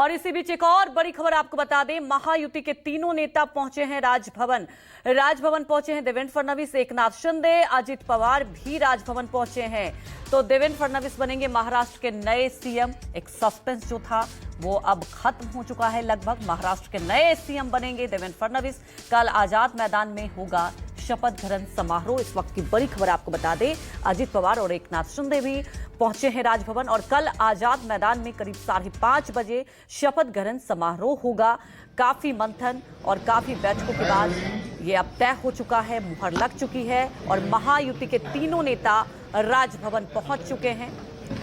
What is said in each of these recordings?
और इसी बीच एक और बड़ी खबर आपको बता दें, महायुति के तीनों नेता पहुंचे हैं राजभवन। राजभवन पहुंचे हैं देवेंद्र फडणवीस, एकनाथ शिंदे, अजित पवार भी राजभवन पहुंचे हैं। तो देवेंद्र फडणवीस बनेंगे महाराष्ट्र के नए सीएम। एक सस्पेंस जो था वो अब खत्म हो चुका है लगभग। महाराष्ट्र के नए सीएम बनेंगे देवेंद्र फडणवीस। कल आजाद मैदान में होगा शपथ ग्रहण समारोह। इस वक्त की बड़ी खबर आपको बता दें, अजित पवार और एकनाथ शिंदे भी पहुंचे हैं राजभवन और कल आजाद मैदान में करीब 5:30 बजे शपथ ग्रहण समारोह होगा। काफी मंथन और काफी बैठकों के बाद ये अब तय हो चुका है, मुहर लग चुकी है और महायुति के तीनों नेता राजभवन पहुंच चुके हैं।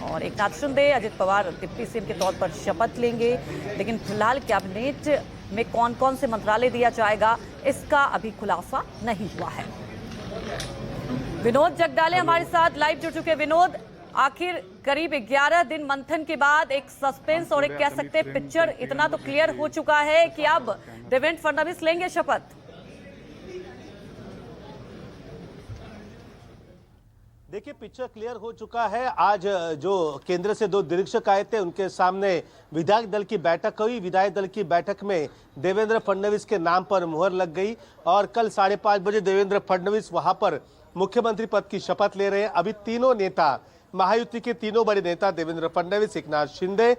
और एकनाथ शिंदे, अजित पवार डिप्टी सीएम के तौर पर शपथ लेंगे। लेकिन फिलहाल कैबिनेट में कौन कौन से मंत्रालय दिया जाएगा इसका अभी खुलासा नहीं हुआ है। विनोद जगदाले हमारे साथ लाइव जुड़ चुके हैं। विनोद, आखिर करीब 11 दिन मंथन के बाद एक सस्पेंस और एक कह सकते हैं पिक्चर इतना तो क्लियर हो चुका है कि अब देवेंद्र फडणवीस लेंगे शपथ। देखिए, पिक्चर क्लियर हो चुका है। आज जो केंद्र से 2 निरीक्षक आए थे उनके सामने विधायक दल की बैठक हुई। विधायक दल की बैठक में देवेंद्र फडणवीस के नाम पर मुहर लग गई और कल 5:30 बजे देवेंद्र फडणवीस वहां पर मुख्यमंत्री पद की शपथ ले रहे हैं। अभी तीनों नेता, महायुति के तीनों बड़े नेता देवेंद्र फडणवीस, एकनाथ शिंदे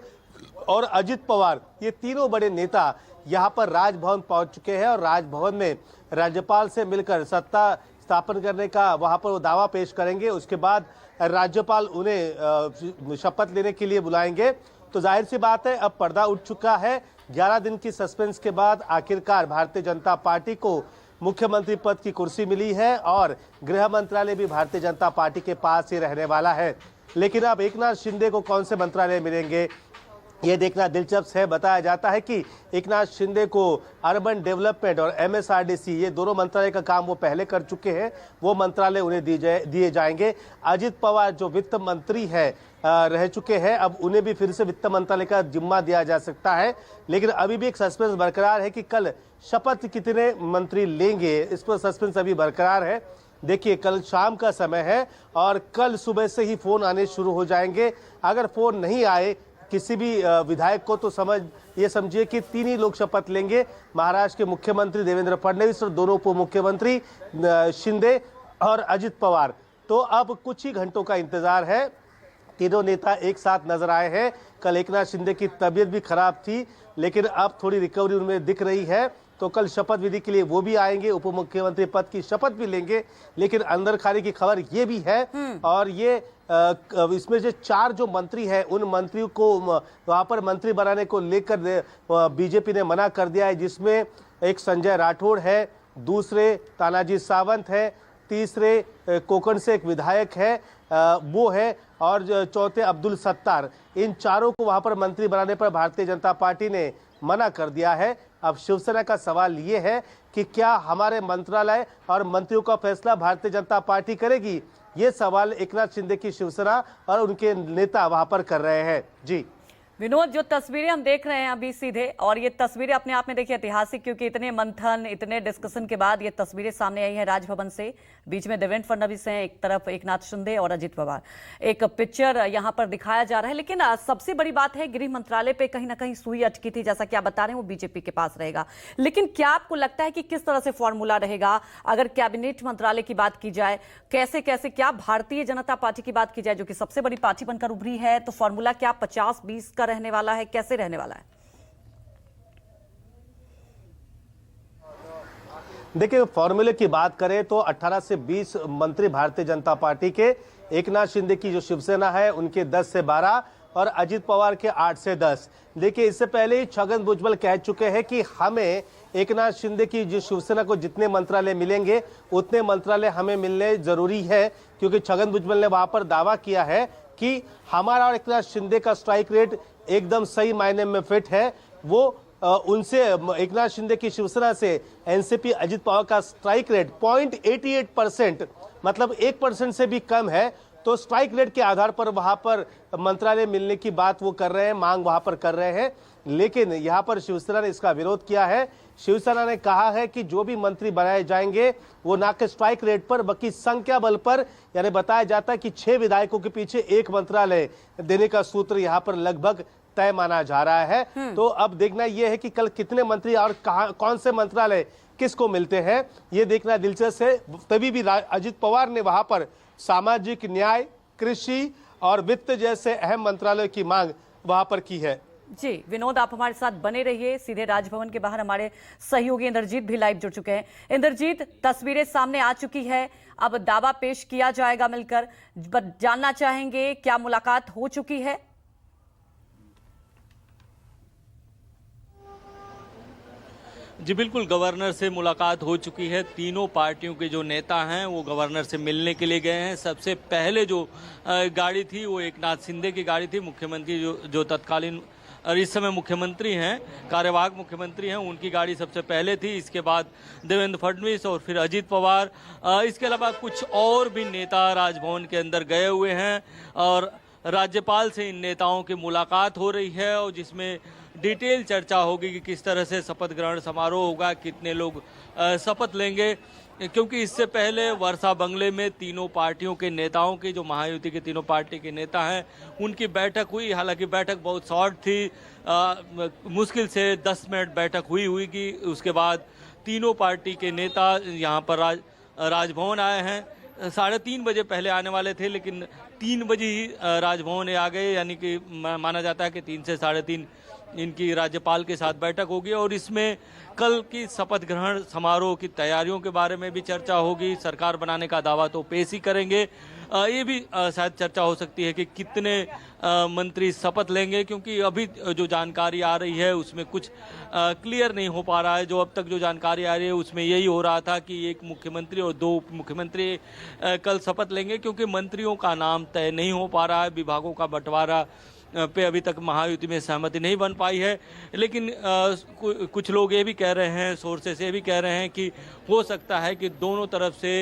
और अजित पवार, ये तीनों बड़े नेता यहाँ पर राजभवन पहुंच चुके हैं और राजभवन में राज्यपाल से मिलकर सत्ता स्थापन करने का वहां पर वो दावा पेश करेंगे। उसके बाद राज्यपाल उन्हें शपथ लेने के लिए बुलाएंगे। तो जाहिर सी बात है, अब पर्दा उठ चुका है। 11 दिन की सस्पेंस के बाद आखिरकार भारतीय जनता पार्टी को मुख्यमंत्री पद की कुर्सी मिली है और गृह मंत्रालय भी भारतीय जनता पार्टी के पास ही रहने वाला है। लेकिन अब एकनाथ शिंदे को कौन से मंत्रालय मिलेंगे ये देखना दिलचस्प है। बताया जाता है कि एकनाथ शिंदे को अर्बन डेवलपमेंट और MSRDC, ये दोनों मंत्रालय का काम वो पहले कर चुके हैं, वो मंत्रालय उन्हें दिए जाएंगे। अजित पवार जो वित्त मंत्री है रह चुके हैं, अब उन्हें भी फिर से वित्त मंत्रालय का जिम्मा दिया जा सकता है। लेकिन अभी भी एक सस्पेंस बरकरार है कि कल शपथ कितने मंत्री लेंगे, इस पर सस्पेंस अभी बरकरार है। देखिए, कल शाम का समय है और कल सुबह से ही फोन आने शुरू हो जाएंगे। अगर फोन नहीं आए किसी भी विधायक को तो ये समझिए कि 3 ही लोग शपथ लेंगे, महाराष्ट्र के मुख्यमंत्री देवेंद्र फडणवीस और दोनों उप मुख्यमंत्री शिंदे और अजित पवार। तो अब कुछ ही घंटों का इंतजार है। तीनों नेता एक साथ नजर आए हैं। कल एकनाथ शिंदे की तबीयत भी खराब थी, लेकिन अब थोड़ी रिकवरी उनमें दिख रही है। तो कल शपथ विधि के लिए वो भी आएंगे, उप मुख्यमंत्री पद की शपथ भी लेंगे। लेकिन अंदर खाने की खबर ये भी है और ये इसमें जो 4 जो मंत्री हैं, उन मंत्रियों को वहां पर मंत्री बनाने को लेकर बीजेपी ने मना कर दिया है। जिसमें एक संजय राठौड़ है, दूसरे तानाजी सावंत है, तीसरे कोकण से एक विधायक है वो है और चौथे अब्दुल सत्तार। इन चारों को वहां पर मंत्री बनाने पर भारतीय जनता पार्टी ने मना कर दिया है। अब शिवसेना का सवाल ये है कि क्या हमारे मंत्रालय और मंत्रियों का फैसला भारतीय जनता पार्टी करेगी? ये सवाल एकनाथ शिंदे की शिवसेना और उनके नेता वहां पर कर रहे हैं। जी विनोद, जो तस्वीरें हम देख रहे हैं अभी सीधे, और ये तस्वीरें अपने आप में देखिए ऐतिहासिक, क्योंकि इतने मंथन, इतने डिस्कशन के बाद ये तस्वीरें सामने आई है राजभवन से। बीच में देवेंद्र फडणवीस हैं, एक तरफ एकनाथ शिंदे और अजित पवार। एक पिक्चर यहां पर दिखाया जा रहा है। लेकिन सबसे बड़ी बात है, गृह मंत्रालय पे कहीं ना कहीं सुई अटकी थी, जैसा कि आप बता रहे हैं वो बीजेपी के पास रहेगा। लेकिन क्या आपको लगता है कि किस तरह से फॉर्मूला रहेगा अगर कैबिनेट मंत्रालय की बात की जाए? कैसे कैसे क्या भारतीय जनता पार्टी की बात की जाए जो कि सबसे बड़ी पार्टी बनकर उभरी है, तो फॉर्मूला क्या 50-20 का रहने वाला है? कैसे रहने वाला है? देखिए, फॉर्मूले की बात करें तो 18 से 20 मंत्री भारतीय जनता पार्टी के, एकनाथ शिंदे की जो शिवसेना है उनके 10 से 12 और अजित पवार के 8 से 10। देखिए, इससे पहले ही छगन भुजबल कह चुके हैं कि हमें एकनाथ शिंदे की जो शिवसेना को जितने मंत्रालय मिलेंगे उतने मंत्रालय हमें मिलने जरूरी है, क्योंकि छगन भुजबल ने वहां पर दावा किया है कि हमारा और एकनाथ शिंदे का स्ट्राइक रेट एकदम सही मायने में फिट है। वो उनसे, एकनाथ शिंदे की शिवसेना से एनसीपी अजित पवार का स्ट्राइक रेट 0.88%, मतलब 1% से भी कम है। तो स्ट्राइक रेट के आधार पर वहां पर मंत्रालय मिलने की बात वो कर रहे हैं, मांग वहां पर कर रहे हैं। लेकिन यहां पर शिवसेना ने इसका विरोध किया है। शिवसेना ने कहा है कि जो भी मंत्री बनाए जाएंगे वो ना कि स्ट्राइक रेट पर बल्कि संख्या बल पर, यानी बताया जाता है कि 6 विधायकों के पीछे 1 मंत्रालय देने का सूत्र यहां पर लगभग तय माना जा रहा है। तो अब देखना यह है कि कल कितने मंत्री और कौन से मंत्रालय किसको मिलते हैं, ये देखना दिलचस्प है। तभी भी अजित पवार ने वहां पर सामाजिक न्याय, कृषि और वित्त जैसे अहम मंत्रालयों की मांग वहां पर की है। जी विनोद, आप हमारे साथ बने रहिए। सीधे राजभवन के बाहर हमारे सहयोगी इंद्रजीत भी लाइव जुड़ चुके हैं। इंद्रजीत, तस्वीरें सामने आ चुकी है, अब दावा पेश किया जाएगा मिलकर। जानना चाहेंगे क्या मुलाकात हो चुकी है? जी बिल्कुल, गवर्नर से मुलाकात हो चुकी है। तीनों पार्टियों के जो नेता हैं वो गवर्नर से मिलने के लिए गए हैं। सबसे पहले जो गाड़ी थी वो एकनाथ शिंदे की गाड़ी थी। मुख्यमंत्री जो तत्कालीन और इस समय मुख्यमंत्री हैं, कार्यवाहक मुख्यमंत्री हैं, उनकी गाड़ी सबसे पहले थी। इसके बाद देवेंद्र फडणवीस और फिर अजित पवार, इसके अलावा कुछ और भी नेता राजभवन के अंदर गए हुए हैं और राज्यपाल से इन नेताओं की मुलाकात हो रही है और जिसमें डिटेल चर्चा होगी कि किस तरह से शपथ ग्रहण समारोह होगा, कितने लोग शपथ लेंगे। क्योंकि इससे पहले वर्षा बंगले में तीनों पार्टियों के नेताओं की, जो महायुति के तीनों पार्टी के नेता हैं, उनकी बैठक हुई। हालांकि बैठक बहुत शॉर्ट थी, मुश्किल से 10 मिनट बैठक हुई कि उसके बाद तीनों पार्टी के नेता यहाँ पर राजभवन आए हैं। 3:30 बजे पहले आने वाले थे, लेकिन 3 बजे ही राजभवन आ गए। यानी कि माना जाता है कि 3 से 3:30 इनकी राज्यपाल के साथ बैठक होगी और इसमें कल की शपथ ग्रहण समारोह की तैयारियों के बारे में भी चर्चा होगी। सरकार बनाने का दावा तो पेश ही करेंगे। ये भी शायद चर्चा हो सकती है कि कितने मंत्री शपथ लेंगे, क्योंकि अभी जो जानकारी आ रही है उसमें कुछ क्लियर नहीं हो पा रहा है। जो अब तक जो जानकारी आ रही है उसमें यही हो रहा था कि एक मुख्यमंत्री और 2 उप मुख्यमंत्री कल शपथ लेंगे, क्योंकि मंत्रियों का नाम तय नहीं हो पा रहा है। विभागों का बंटवारा पे अभी तक महायुति में सहमति नहीं बन पाई है। लेकिन कुछ लोग ये भी कह रहे हैं, सोर्सेस ये भी कह रहे हैं कि हो सकता है कि दोनों तरफ से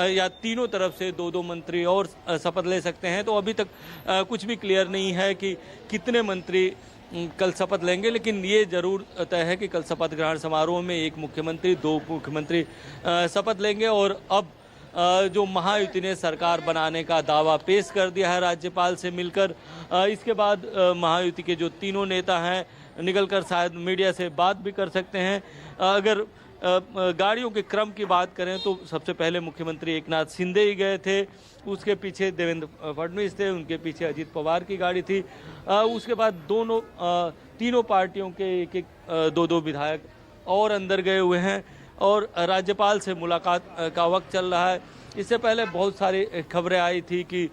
या तीनों तरफ से 2-2 मंत्री और शपथ ले सकते हैं। तो अभी तक कुछ भी क्लियर नहीं है कि कितने मंत्री कल शपथ लेंगे। लेकिन ये जरूर तय है कि कल शपथ ग्रहण समारोह में एक मुख्यमंत्री, 2 उप मुख्यमंत्री शपथ लेंगे। और अब जो महायुति ने सरकार बनाने का दावा पेश कर दिया है राज्यपाल से मिलकर, इसके बाद महायुति के जो तीनों नेता हैं निकलकर शायद मीडिया से बात भी कर सकते हैं। अगर गाड़ियों के क्रम की बात करें तो सबसे पहले मुख्यमंत्री एकनाथ शिंदे ही गए थे, उसके पीछे देवेंद्र फडणवीस थे, उनके पीछे अजित पवार की गाड़ी थी। उसके बाद तीनों पार्टियों के एक 2-2 विधायक और अंदर गए हुए हैं और राज्यपाल से मुलाकात का वक्त चल रहा है। इससे पहले बहुत सारी खबरें आई थी कि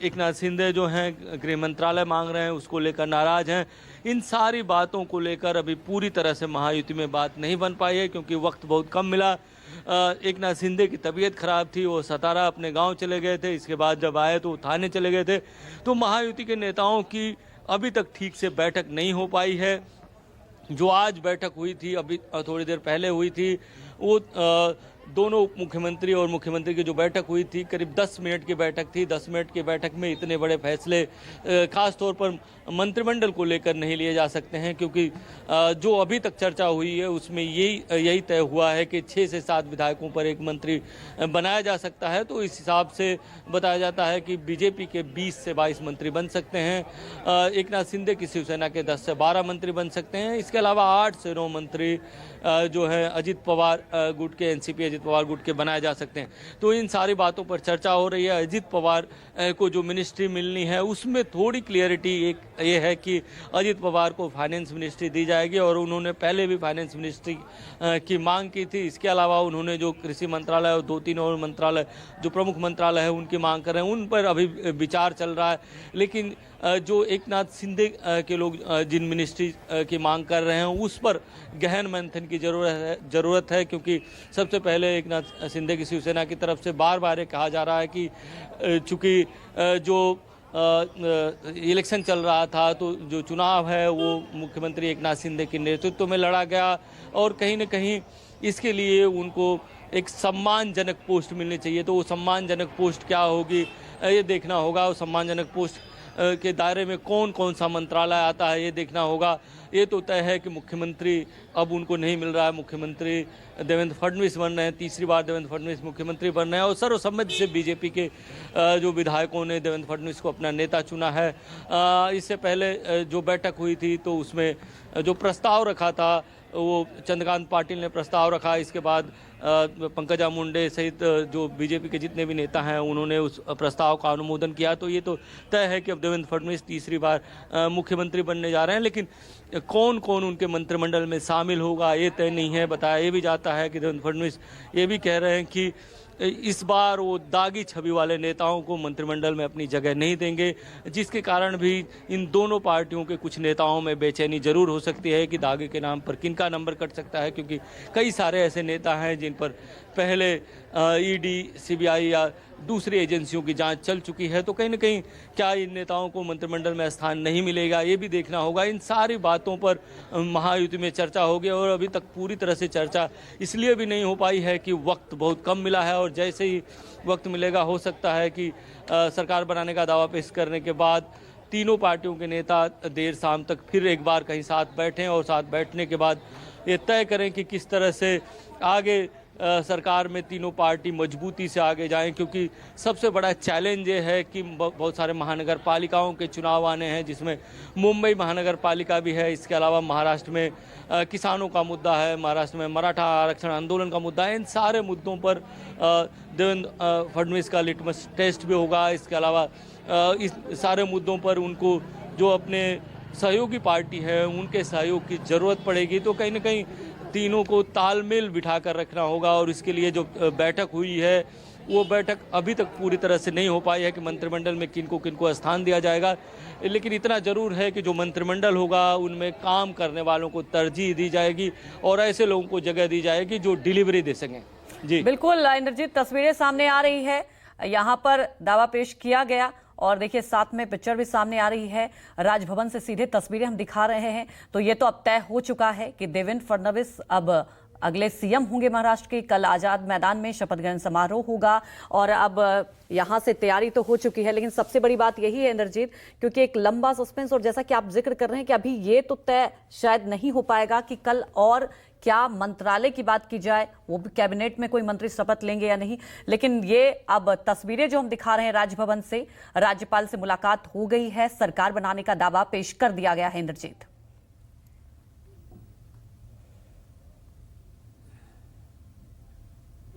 एकनाथ शिंदे जो हैं गृह मंत्रालय मांग रहे हैं, उसको लेकर नाराज हैं। इन सारी बातों को लेकर अभी पूरी तरह से महायुति में बात नहीं बन पाई है, क्योंकि वक्त बहुत कम मिला। एकनाथ शिंदे की तबीयत खराब थी, वो सतारा अपने गांव चले गए थे। इसके बाद जब आए तो थाने चले गए थे। तो महायुति के नेताओं की अभी तक ठीक से बैठक नहीं हो पाई है। जो आज बैठक हुई थी, अभी थोड़ी देर पहले हुई थी, वो दोनों उप मुख्यमंत्री और मुख्यमंत्री की जो बैठक हुई थी करीब 10 मिनट की बैठक थी। 10 मिनट की बैठक में इतने बड़े फैसले खास तौर पर मंत्रिमंडल को लेकर नहीं लिए जा सकते हैं, क्योंकि जो अभी तक चर्चा हुई है उसमें यही तय हुआ है कि 6 से 7 विधायकों पर एक मंत्री बनाया जा सकता है। तो इस हिसाब से बताया जाता है कि बीजेपी के 20 से 22 मंत्री बन सकते हैं। एकनाथ शिंदे की शिवसेना के 10 से 12 मंत्री बन सकते हैं। इसके अलावा 8 से 9 मंत्री जो है अजित पवार गुट के, एनसीपी अजित पवार गुट के बनाए जा सकते हैं। तो इन सारी बातों पर चर्चा हो रही है। अजित पवार को जो मिनिस्ट्री मिलनी है उसमें थोड़ी क्लियरिटी ये है कि अजित पवार को फाइनेंस मिनिस्ट्री दी जाएगी और उन्होंने पहले भी फाइनेंस मिनिस्ट्री की मांग की थी। इसके अलावा उन्होंने जो कृषि मंत्रालय और 2-3 और मंत्रालय जो प्रमुख मंत्रालय है उनकी मांग कर रहे हैं, उन पर अभी विचार चल रहा है। लेकिन जो एकनाथ शिंदे के लोग जिन मिनिस्ट्री की मांग कर रहे हैं उस पर गहन मंथन की जरूरत है, क्योंकि सबसे पहले एकनाथ शिंदे की शिवसेना की तरफ से बार बार ये कहा जा रहा है कि चूंकि जो इलेक्शन चल रहा था तो जो चुनाव है वो मुख्यमंत्री एकनाथ शिंदे के नेतृत्व में लड़ा गया और कहीं न कहीं इसके लिए उनको एक सम्मानजनक पोस्ट मिलनी चाहिए। तो वो सम्मानजनक पोस्ट क्या होगी ये देखना होगा। वो सम्मानजनक पोस्ट के दायरे में कौन कौन सा मंत्रालय आता है ये देखना होगा। ये तो तय है कि मुख्यमंत्री अब उनको नहीं मिल रहा है। मुख्यमंत्री देवेंद्र फडणवीस बन रहे हैं, तीसरी बार देवेंद्र फडणवीस मुख्यमंत्री बन रहे हैं और सर्वसम्मति से बीजेपी के जो विधायकों ने देवेंद्र फडणवीस को अपना नेता चुना है। इससे पहले जो बैठक हुई थी तो उसमें जो प्रस्ताव रखा था वो चंद्रकांत पाटिल ने प्रस्ताव रखा। इसके बाद पंकजा मुंडे सहित जो बीजेपी के जितने भी नेता हैं उन्होंने उस प्रस्ताव का अनुमोदन किया। तो ये तो तय है कि अब देवेंद्र फडणवीस तीसरी बार मुख्यमंत्री बनने जा रहे हैं, लेकिन कौन कौन उनके मंत्रिमंडल में शामिल होगा ये तय नहीं है। बताया ये भी जाता है कि देवेंद्र फडणवीस ये भी कह रहे हैं कि इस बार वो दागी छवि वाले नेताओं को मंत्रिमंडल में अपनी जगह नहीं देंगे, जिसके कारण भी इन दोनों पार्टियों के कुछ नेताओं में बेचैनी जरूर हो सकती है कि दागी के नाम पर किनका नंबर कट सकता है, क्योंकि कई सारे ऐसे नेता हैं जिन पर पहले ईडी, सीबीआई या दूसरी एजेंसियों की जांच चल चुकी है। तो कहीं ना कहीं क्या इन नेताओं को मंत्रिमंडल में स्थान नहीं मिलेगा, ये भी देखना होगा। इन सारी बातों पर महायुति में चर्चा होगी और अभी तक पूरी तरह से चर्चा इसलिए भी नहीं हो पाई है कि वक्त बहुत कम मिला है और जैसे ही वक्त मिलेगा हो सकता है कि सरकार बनाने का दावा पेश करने के बाद तीनों पार्टियों के नेता देर शाम तक फिर एक बार कहीं साथ बैठें और साथ बैठने के बाद ये तय करें कि किस तरह से आगे सरकार में तीनों पार्टी मजबूती से आगे जाएं, क्योंकि सबसे बड़ा चैलेंज ये है कि बहुत सारे महानगर पालिकाओं के चुनाव आने हैं, जिसमें मुंबई महानगर पालिका भी है। इसके अलावा महाराष्ट्र में किसानों का मुद्दा है, महाराष्ट्र में मराठा आरक्षण आंदोलन का मुद्दा है। इन सारे मुद्दों पर देवेंद्र फडणवीस का लिटमस टेस्ट भी होगा। इसके अलावा इस सारे मुद्दों पर उनको जो अपने सहयोगी पार्टी है उनके सहयोग की ज़रूरत पड़ेगी। तो कहीं ना कहीं तीनों को तालमेल बिठाकर रखना होगा और इसके लिए जो बैठक हुई है वो बैठक अभी तक पूरी तरह से नहीं हो पाई है कि मंत्रिमंडल में किनको स्थान दिया जाएगा। लेकिन इतना जरूर है कि जो मंत्रिमंडल होगा उनमें काम करने वालों को तरजीह दी जाएगी और ऐसे लोगों को जगह दी जाएगी जो डिलीवरी दे सकें। जी बिल्कुल इंद्रजीत, तस्वीरें सामने आ रही है, यहाँ पर दावा पेश किया गया और देखिए साथ में पिक्चर भी सामने आ रही है। राजभवन से सीधे तस्वीरें हम दिखा रहे हैं। तो ये तो अब तय हो चुका है कि देवेंद्र फडणवीस अब अगले सीएम होंगे महाराष्ट्र के। कल आजाद मैदान में शपथ ग्रहण समारोह होगा और अब यहां से तैयारी तो हो चुकी है, लेकिन सबसे बड़ी बात यही है इंद्रजीत, क्योंकि एक लंबा सस्पेंस और जैसा कि आप जिक्र कर रहे हैं कि अभी ये तो तय शायद नहीं हो पाएगा कि कल और क्या मंत्रालय की बात की जाए, वो भी कैबिनेट में कोई मंत्री शपथ लेंगे या नहीं। लेकिन ये अब तस्वीरें जो हम दिखा रहे हैं राजभवन से, राज्यपाल से मुलाकात हो गई है, सरकार बनाने का दावा पेश कर दिया गया है। इंद्रजीत,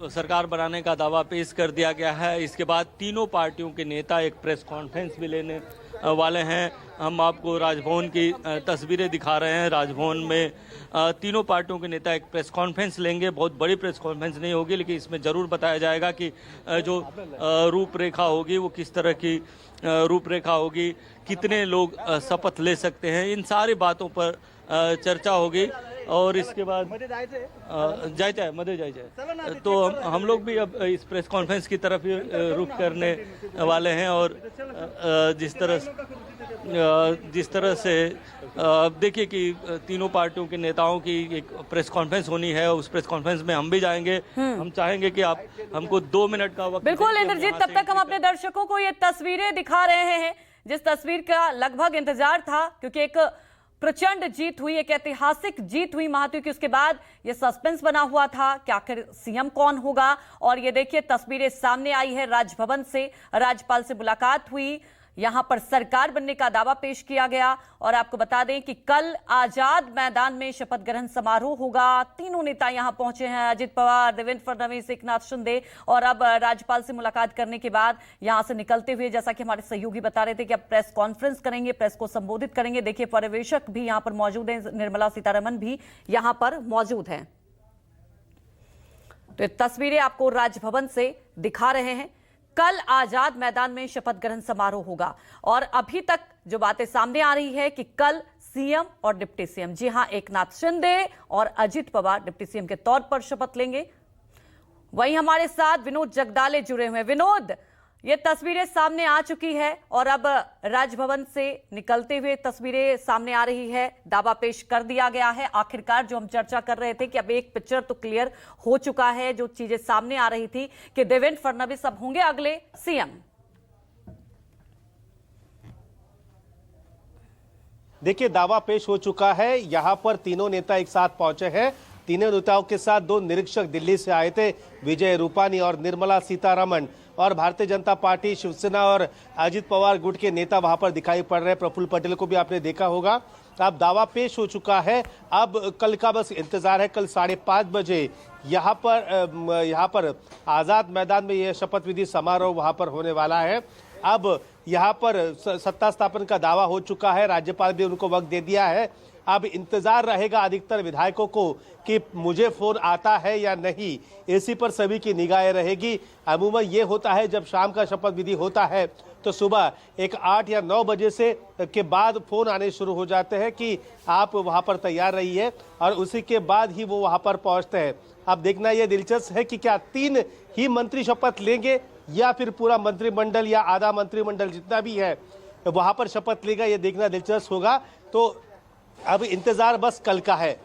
सरकार बनाने का दावा पेश कर दिया गया है। इसके बाद तीनों पार्टियों के नेता एक प्रेस कॉन्फ्रेंस भी लेने वाले हैं। हम आपको राजभवन की तस्वीरें दिखा रहे हैं। राजभवन में तीनों पार्टियों के नेता एक प्रेस कॉन्फ्रेंस लेंगे। बहुत बड़ी प्रेस कॉन्फ्रेंस नहीं होगी, लेकिन इसमें जरूर बताया जाएगा कि जो रूपरेखा होगी वो किस तरह की रूपरेखा होगी, कितने लोग शपथ ले सकते हैं, इन सारी बातों पर चर्चा होगी। और इसके बाद जाए मध्य जाए तो हम लोग भी अब इस प्रेस कॉन्फ्रेंस की तरफ रुख करने वाले हैं। और जिस तरह से देखिए कि तीनों पार्टियों के नेताओं की एक प्रेस कॉन्फ्रेंस होनी है, उस प्रेस कॉन्फ्रेंस में हम भी जाएंगे। हम चाहेंगे कि आप हमको 2 मिनट का वक्त। बिल्कुल इंद्रजीत, तब तक हम अपने दर्शकों को ये तस्वीरें दिखा रहे हैं जिस तस्वीर का लगभग इंतजार था, क्योंकि एक प्रचंड जीत हुई, एक ऐतिहासिक जीत हुई महायुति की। उसके बाद ये सस्पेंस बना हुआ था कि आखिर सीएम कौन होगा। और ये देखिए तस्वीरें सामने आई है राजभवन से, राज्यपाल से मुलाकात हुई, यहां पर सरकार बनने का दावा पेश किया गया। और आपको बता दें कि कल आजाद मैदान में शपथ ग्रहण समारोह होगा। तीनों नेता यहां पहुंचे हैं, अजित पवार, देवेंद्र फडणवीस, एकनाथ शिंदे। और अब राज्यपाल से मुलाकात करने के बाद यहां से निकलते हुए, जैसा कि हमारे सहयोगी बता रहे थे, कि अब प्रेस कॉन्फ्रेंस करेंगे, प्रेस को संबोधित करेंगे। देखिए पर्यवेक्षक भी यहां पर मौजूद है, निर्मला सीतारमण भी यहां पर मौजूद है। तो ये तस्वीरें आपको राजभवन से दिखा रहे हैं। कल आजाद मैदान में शपथ ग्रहण समारोह होगा और अभी तक जो बातें सामने आ रही है कि कल सीएम और डिप्टी सीएम, जी हां, एकनाथ शिंदे और अजित पवार डिप्टी सीएम के तौर पर शपथ लेंगे। वहीं हमारे साथ विनोद जगदाले जुड़े हुए हैं। विनोद, ये तस्वीरें सामने आ चुकी है और अब राजभवन से निकलते हुए तस्वीरें सामने आ रही है, दावा पेश कर दिया गया है। आखिरकार जो हम चर्चा कर रहे थे कि अब एक पिक्चर तो क्लियर हो चुका है, जो चीजें सामने आ रही थी कि देवेंद्र फडणवीस अब होंगे अगले सीएम। देखिए, दावा पेश हो चुका है। यहाँ पर तीनों नेता एक साथ पहुंचे हैं। तीनों नेताओं के साथ दो निरीक्षक दिल्ली से आए थे, विजय रूपानी और निर्मला सीतारमण, और भारतीय जनता पार्टी, शिवसेना और अजित पवार गुट के नेता वहां पर दिखाई पड़ रहे हैं। प्रफुल्ल पटेल को भी आपने देखा होगा। अब दावा पेश हो चुका है। अब कल का बस इंतजार है। कल 5:30 बजे यहाँ पर आजाद मैदान में यह शपथ विधि समारोह वहां पर होने वाला है। अब यहाँ पर सत्ता स्थापन का दावा हो चुका है। राज्यपाल भी उनको वक्त दे दिया है। अब इंतजार रहेगा अधिकतर विधायकों को कि मुझे फोन आता है या नहीं, इसी पर सभी की निगाहें रहेगी। अमूमन ये होता है जब शाम का शपथ विधि होता है तो सुबह 8 या 9 बजे से के बाद फोन आने शुरू हो जाते हैं कि आप वहां पर तैयार रहिए, और उसी के बाद ही वो वहां पर पहुंचते हैं। अब देखना यह दिलचस्प है कि क्या 3 ही मंत्री शपथ लेंगे या फिर पूरा मंत्रिमंडल या आधा मंत्रिमंडल जितना भी है वहां पर शपथ लेगा, यह देखना दिलचस्प होगा। तो अब इंतजार बस कल का है।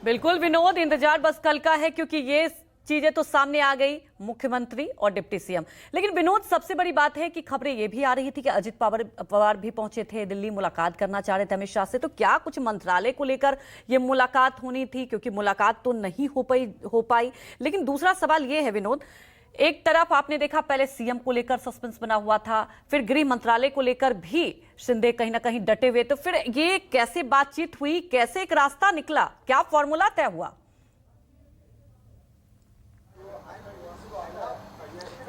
बिल्कुल विनोद, इंतजार बस कल का है, क्योंकि ये चीजें तो सामने आ गई, मुख्यमंत्री और डिप्टी सीएम। लेकिन विनोद, सबसे बड़ी बात है कि खबरें ये भी आ रही थी कि अजित पवार भी पहुंचे थे दिल्ली, मुलाकात करना चाह रहे थे अमित शाह से। तो क्या कुछ मंत्रालय को लेकर ये मुलाकात होनी थी? क्योंकि मुलाकात तो नहीं हो पाई। लेकिन दूसरा सवाल ये है विनोद, एक तरफ आपने देखा पहले सीएम को लेकर सस्पेंस बना हुआ था, फिर गृह मंत्रालय को लेकर भी शिंदे कहीं ना कहीं डटे हुए। तो फिर ये कैसे बातचीत हुई, कैसे एक रास्ता निकला, क्या फॉर्मूला तय हुआ?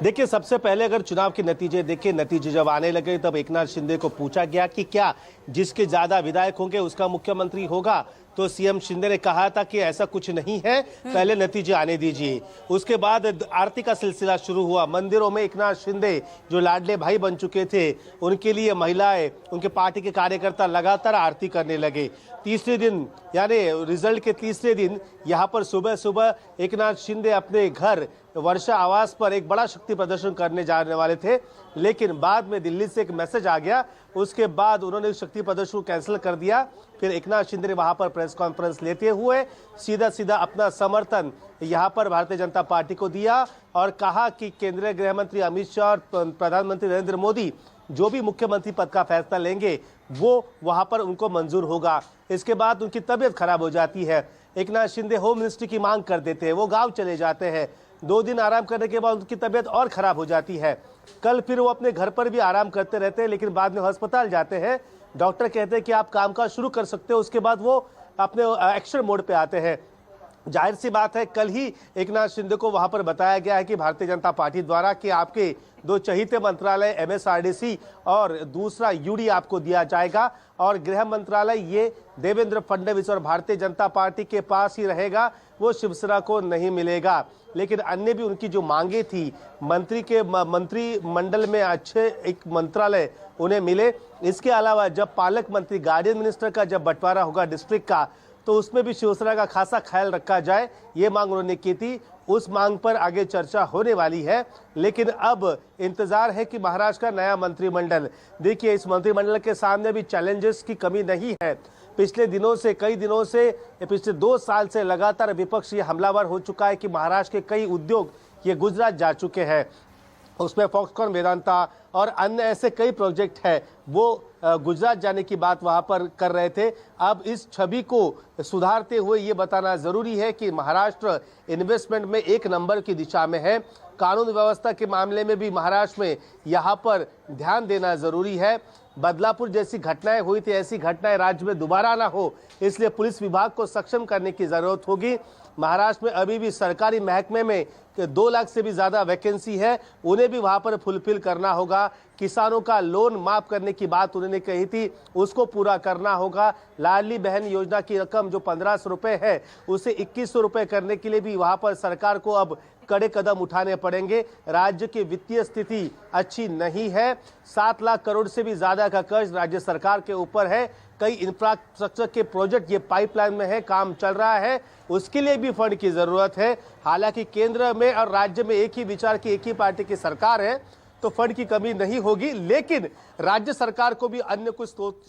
देखिए, सबसे पहले अगर चुनाव के नतीजे देखें, नतीजे जब आने लगे तब एकनाथ शिंदे को पूछा गया कि क्या जिसके ज्यादा विधायक होंगे उसका मुख्यमंत्री होगा, तो सीएम शिंदे ने कहा था कि ऐसा कुछ नहीं है, पहले नतीजे आने दीजिए। उसके बाद आरती का सिलसिला शुरू हुआ। मंदिरों में एकनाथ शिंदे जो लाडले भाई बन चुके थे, उनके लिए महिलाएं, उनके पार्टी के कार्यकर्ता लगातार आरती करने लगे। तीसरे दिन यानी रिजल्ट के तीसरे दिन यहाँ पर सुबह सुबह एकनाथ शिंदे अपने घर वर्षा आवास पर एक बड़ा शक्ति प्रदर्शन करने जाने वाले थे, लेकिन बाद में दिल्ली से एक मैसेज आ गया। उसके बाद उन्होंने शक्ति प्रदर्शन को कैंसिल कर दिया। फिर एकनाथ शिंदे ने वहां पर प्रेस कॉन्फ्रेंस लेते हुए सीधा अपना समर्थन यहां पर भारतीय जनता पार्टी को दिया और कहा कि केंद्रीय गृह मंत्री अमित शाह और प्रधानमंत्री नरेंद्र मोदी जो भी मुख्यमंत्री पद का फैसला लेंगे वो वहां पर उनको मंजूर होगा। इसके बाद उनकी तबीयत खराब हो जाती है। एकनाथ शिंदे होम मिनिस्ट्री की मांग कर देते हैं, वो गांव चले जाते हैं। 2 दिन आराम करने के बाद उनकी तबीयत और खराब हो जाती है। कल फिर वो अपने घर पर भी आराम करते रहते हैं, लेकिन बाद में अस्पताल जाते हैं। डॉक्टर कहते हैं कि आप कामकाज शुरू कर सकते हो। उसके बाद वो अपने एक्शन मोड पे आते हैं। जाहिर सी बात है, कल ही एकनाथ शिंदे को वहां पर बताया गया है कि भारतीय जनता पार्टी द्वारा कि आपके 2 चहीते मंत्रालय MSRDC और दूसरा यूडी आपको दिया जाएगा, और गृह मंत्रालय ये देवेंद्र फडणवीस और भारतीय जनता पार्टी के पास ही रहेगा, वो शिवसेना को नहीं मिलेगा। लेकिन अन्य भी उनकी जो मांगे थी, मंत्रिमंडल में अच्छे एक मंत्रालय उन्हें मिले। इसके अलावा जब पालक मंत्री, गार्डियन मिनिस्टर का जब बंटवारा होगा डिस्ट्रिक्ट का, तो उसमें भी शिवसेना का खासा ख्याल रखा जाए, ये मांग उन्होंने की थी। उस मांग पर आगे चर्चा होने वाली है। लेकिन अब इंतजार है कि महाराष्ट्र का नया मंत्रिमंडल, देखिए इस मंत्रिमंडल के सामने भी चैलेंजेस की कमी नहीं है। पिछले दिनों से, कई दिनों से, पिछले 2 साल से लगातार विपक्ष ये हमलावर हो चुका है कि महाराष्ट्र के कई उद्योग ये गुजरात जा चुके हैं। उसमें फॉक्सकॉन, वेदांता और अन्य ऐसे कई प्रोजेक्ट है, वो गुजरात जाने की बात वहां पर कर रहे थे। अब इस छवि को सुधारते हुए ये बताना जरूरी है कि महाराष्ट्र इन्वेस्टमेंट में 1 नंबर की दिशा में है। कानून व्यवस्था के मामले में भी महाराष्ट्र में यहाँ पर ध्यान देना जरूरी है। बदलापुर जैसी घटनाएं हुई थी, ऐसी घटनाएं राज्य में दोबारा ना हो, इसलिए पुलिस विभाग को सक्षम करने की जरूरत होगी। महाराष्ट्र में अभी भी सरकारी महकमे में 2 लाख से भी ज्यादा वैकेंसी है, उन्हें भी वहां पर फुलफिल करना होगा। किसानों का लोन माफ करने की बात उन्होंने कही थी, उसको पूरा करना होगा। लाडली बहन योजना की रकम जो 1500 रुपए है, उसे 2100 रुपए करने के लिए भी वहां पर सरकार को अब कड़े कदम उठाने पड़ेंगे। राज्य की वित्तीय स्थिति अच्छी नहीं है। 7 लाख करोड़ से भी ज्यादा का कर्ज राज्य सरकार के ऊपर है। कई इंफ्रास्ट्रक्चर के प्रोजेक्ट ये पाइपलाइन में है, काम चल रहा है, उसके लिए भी फंड की जरूरत है। हालांकि केंद्र में और राज्य में एक ही विचार की, एक ही पार्टी की सरकार है, तो फंड की कमी नहीं होगी, लेकिन राज्य सरकार को भी अन्य कुछ स्रोत